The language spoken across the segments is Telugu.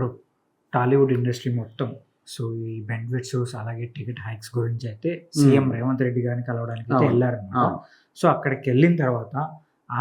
ఇప్పుడు టాలీవుడ్ ఇండస్ట్రీ మొత్తం సో ఈ బెనిఫిట్స్ అలాగే టికెట్ హైక్స్ గురించి అయితే సీఎం రేవంత్ రెడ్డి గారిని కలవడానికి అయితే అవును. వెళ్ళారనమాట. అవును. సో అక్కడికి వెళ్ళిన తర్వాత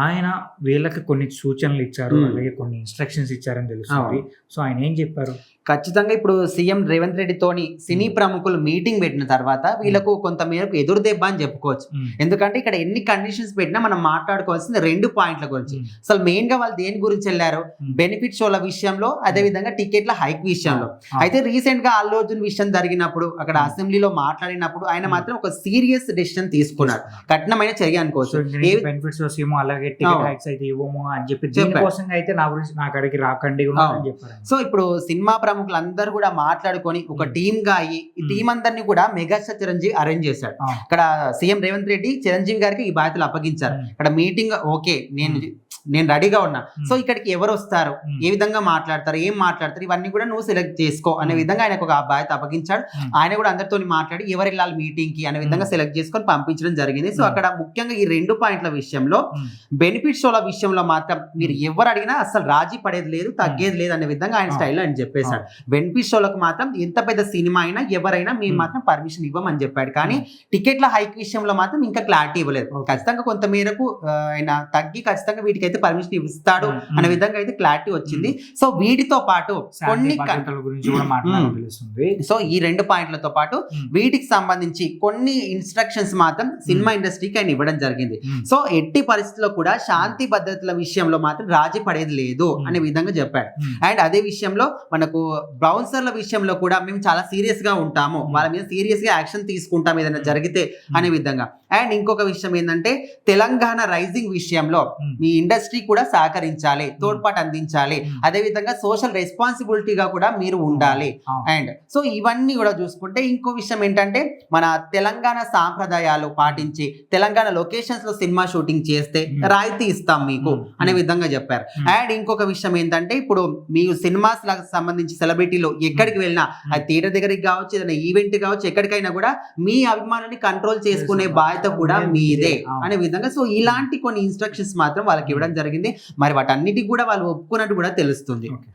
ఆయన వీళ్ళకి కొన్ని సూచనలు ఇచ్చారు, అలాగే కొన్ని ఇన్స్ట్రక్షన్స్ ఇచ్చారని తెలుస్తుంది. సో ఆయన ఏం చెప్పారు? ఖచ్చితంగా ఇప్పుడు సీఎం రేవంత్ రెడ్డితోని సినీ ప్రముఖులు మీటింగ్ పెట్టిన తర్వాత వీళ్ళకు కొంత మేరకు ఎదురు దెబ్బ అని చెప్పుకోవచ్చు. ఎందుకంటే ఇక్కడ ఎన్ని కండిషన్స్ పెట్టినా మనం మాట్లాడుకోవాల్సింది 2 పాయింట్ల గురించి. అసలు మెయిన్ గా వాళ్ళు దేని గురించి వెళ్ళారు? బెనిఫిట్ షోల విషయంలో, అదే విధంగా టికెట్ల హైక్ విషయంలో. అయితే రీసెంట్ గా అల్లు అర్జున్ విషయం జరిగినప్పుడు అక్కడ అసెంబ్లీలో మాట్లాడినప్పుడు ఆయన మాత్రం ఒక సీరియస్ డెసిషన్ తీసుకున్నారు, కఠినమైన చర్య అనుకోవచ్చు. బెనిఫిట్స్ వస్తాయేమో అలాగే టికెట్ హైక్స్ అయితే ఇవ్వము అని చెప్పి దీనికోసం అయితే నా గురించి నా కాడికి రాకండి అని చెప్పారు. సో ఇప్పుడు సినిమా ప్రముఖులందరూ కూడా మాట్లాడుకొని ఒక టీమ్ గా అయ్యి ఈ టీం అందరినీ కూడా మెగాస్టార్ చిరంజీవి అరేంజ్ చేశాడు. ఇక్కడ సీఎం రేవంత్ రెడ్డి చిరంజీవి గారికి ఈ బాధ్యతలు అప్పగించారు. ఇక్కడ మీటింగ్ ఓకే, నేను రెడీగా ఉన్నా, సో ఇక్కడికి ఎవరు వస్తారు, ఏ విధంగా మాట్లాడతారు, ఏం మాట్లాడతారు, ఇవన్నీ కూడా నువ్వు సెలెక్ట్ చేసుకో అనే విధంగా ఆయనకు ఒక బాధ్యత అప్పగించాడు. ఆయన కూడా అందరితో మాట్లాడి ఎవరు వెళ్ళాలి మీటింగ్ కి అనే విధంగా సెలెక్ట్ చేసుకొని పంపించడం జరిగింది. సో అక్కడ ముఖ్యంగా ఈ 2 పాయింట్ల విషయంలో, బెనిఫిట్ షోల విషయంలో మాత్రం మీరు ఎవరు అడిగినా అసలు రాజీ పడేది లేదు, తగ్గేది లేదు అనే విధంగా ఆయన స్టైల్లో ఆయన చెప్పేశాడు. బెనిఫిట్ షోలకు మాత్రం ఎంత పెద్ద సినిమా అయినా ఎవరైనా మేము మాత్రం పర్మిషన్ ఇవ్వమని చెప్పాడు. కానీ టికెట్ల హైక్ విషయంలో మాత్రం ఇంకా క్లారిటీ ఇవ్వలేదు. ఖచ్చితంగా కొంత మేరకు ఆయన తగ్గి ఖచ్చితంగా వీటికి అయితే పర్మిషన్ ఇస్తాడు అనే విధంగా అయితే క్లారిటీ వచ్చింది. సో వీటితో పాటు కొన్ని గురించి కూడా మాట్లాడాలి. సో ఈ 2 పాయింట్లతో పాటు వీటికి సంబంధించి కొన్ని ఇన్స్ట్రక్షన్స్ మాత్రం సినిమా ఇండస్ట్రీకి ఆయన ఇవ్వడం జరిగింది. సో ఎట్టి పరిస్థితుల్లో కూడా శాంతి భద్రతల విషయంలో మాత్రం రాజీ పడేది లేదు అనే విధంగా చెప్పాడు. అండ్ అదే విషయంలో మనకు బౌన్సర్ల విషయంలో కూడా మేము చాలా సీరియస్ గా ఉంటాము, వాళ్ళ మీద సీరియస్ గా యాక్షన్ తీసుకుంటాం ఏదైనా జరిగితే అనే విధంగా. అండ్ ఇంకొక విషయం ఏంటంటే తెలంగాణ రైజింగ్ విషయంలో మీ ఇండస్ట్రీ కూడా సహకరించాలి, తోడ్పాటు అందించాలి, అదే విధంగా సోషల్ రెస్పాన్సిబిలిటీగా కూడా మీరు ఉండాలి. అండ్ సో ఇవన్నీ కూడా చూసుకుంటే ఇంకో విషయం ఏంటంటే మన తెలంగాణ సాంప్రదాయాలు పాటించి తెలంగాణ లొకేషన్స్ లో సినిమా షూటింగ్ చేస్తే రాయితీ ఇస్తాం మీకు అనే విధంగా చెప్పారు. అండ్ ఇంకొక విషయం ఏంటంటే ఇప్పుడు మీ సినిమాస్ లకు సంబంధించి సెలబ్రిటీలు ఎక్కడికి వెళ్ళినా, అది థియేటర్ దగ్గరికి కావచ్చు, ఏదైనా ఈవెంట్ కావచ్చు, ఎక్కడికైనా కూడా మీ అభిమానాన్ని కంట్రోల్ చేసుకునే బాధ్యత కూడా మీదే అనే విధంగా. సో ఇలాంటి కొన్ని ఇన్స్ట్రక్షన్స్ మాత్రం వాళ్ళకి ఇవ్వడం జరిగింది. మరి వాటన్నిటికి కూడా వాళ్ళు ఒప్పుకున్నట్టు కూడా తెలుస్తుంది.